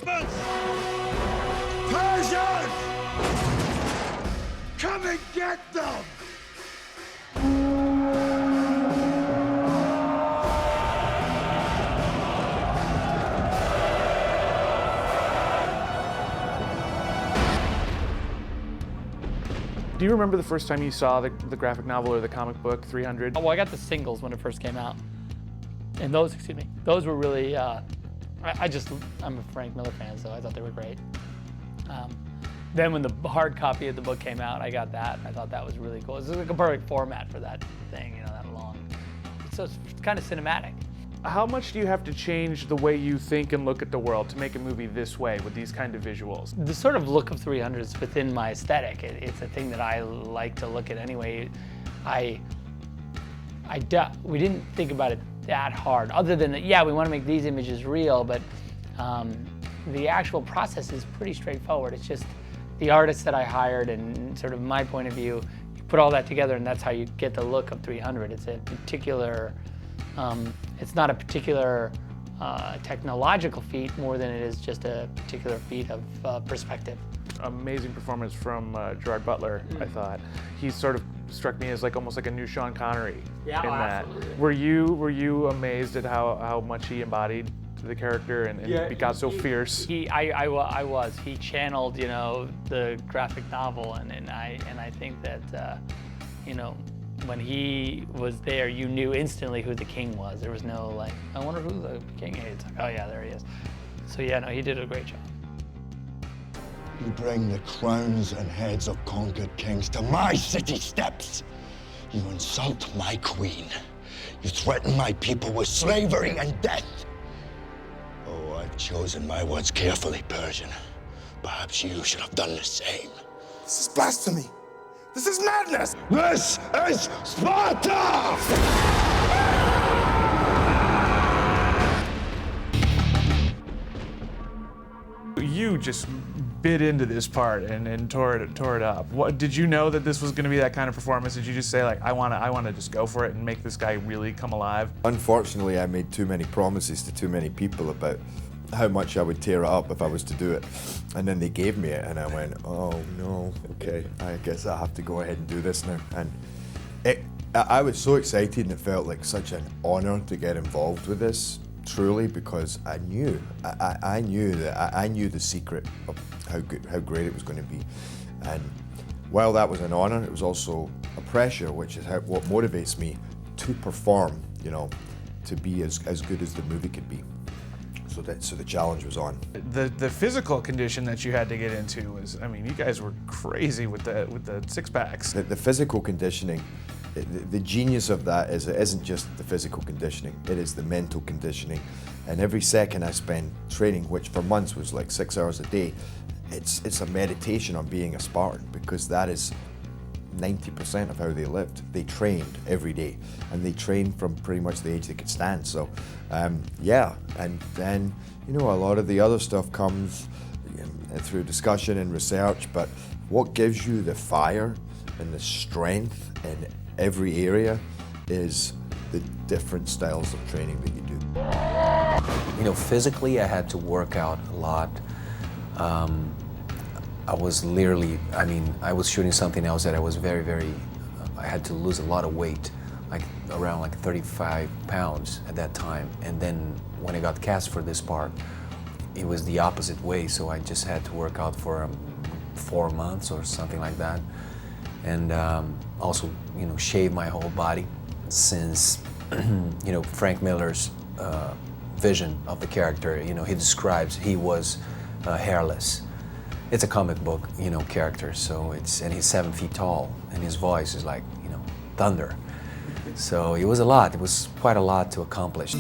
weapons! Persians! Come and get them! Do you remember the first time you saw the graphic novel or the comic book 300? Well, I got the singles when it first came out. And those, those were really, I'm a Frank Miller fan, so I thought they were great. Then when the hard copy of the book came out, I got that. I thought that was really cool. It's like a perfect format for that thing, you know, that long. So it's kind of cinematic. How much do you have to change the way you think and look at the world to make a movie this way with these kind of visuals? The sort of look of 300 is within my aesthetic. It's a thing that I like to look at anyway. We didn't think about it that hard, other than that, yeah, we want to make these images real, but the actual process is pretty straightforward. It's just the artists that I hired and sort of my point of view, you put all that together and that's how you get the look of 300. It's a particular, it's not a particular technological feat more than it is just a particular feat of perspective. Amazing performance from Gerard Butler, I thought. He sort of struck me as like almost like a new Sean Connery in that. Absolutely. Were you amazed at how much he embodied the character and he got so fierce? I was. He channeled, you know, the graphic novel, and I think that you know, when he was there, you knew instantly who the king was. There was no like, I wonder who the king is. It's like, oh yeah, there he is. So yeah, no, he did a great job. You bring the crowns and heads of conquered kings to my city steps. You insult my queen. You threaten my people with slavery and death. Oh, I've chosen my words carefully, Persian. Perhaps you should have done the same. This is blasphemy. This is madness. This is Sparta! You just bit into this part and tore it up. What did you know that this was going to be that kind of performance? Did you just say like, I want to just go for it and make this guy really come alive? Unfortunately, I made too many promises to too many people about how much I would tear it up if I was to do it, and then they gave me it, and I went, oh no, okay, I guess I have to go ahead and do this now. And I was so excited, and it felt like such an honor to get involved with this. Truly, because I knew the secret of how great it was going to be, and while that was an honor, it was also a pressure, which is what motivates me to perform. You know, to be as good as the movie could be. So the challenge was on. The physical condition that you had to get into was, I mean, you guys were crazy with the six packs. The physical conditioning. The genius of that is it isn't just the physical conditioning, it is the mental conditioning. And every second I spend training, which for months was like 6 hours a day, it's a meditation on being a Spartan, because that is 90% of how they lived. They trained every day, and they trained from pretty much the age they could stand. So yeah, and then, you know, a lot of the other stuff comes through discussion and research, but what gives you the fire and the strength in every area is the different styles of training that you do. You know, physically I had to work out a lot. I was literally, I mean, I was shooting something else that I was very, I had to lose a lot of weight, like around like 35 pounds at that time. And then when I got cast for this part, it was the opposite way. So I just had to work out for 4 months or something like that. And also, you know, shave my whole body, since, you know, Frank Miller's vision of the character, you know, he describes he was hairless. It's a comic book, you know, character, so and he's 7 feet tall, and his voice is like, you know, thunder. So it was a lot. It was quite a lot to accomplish.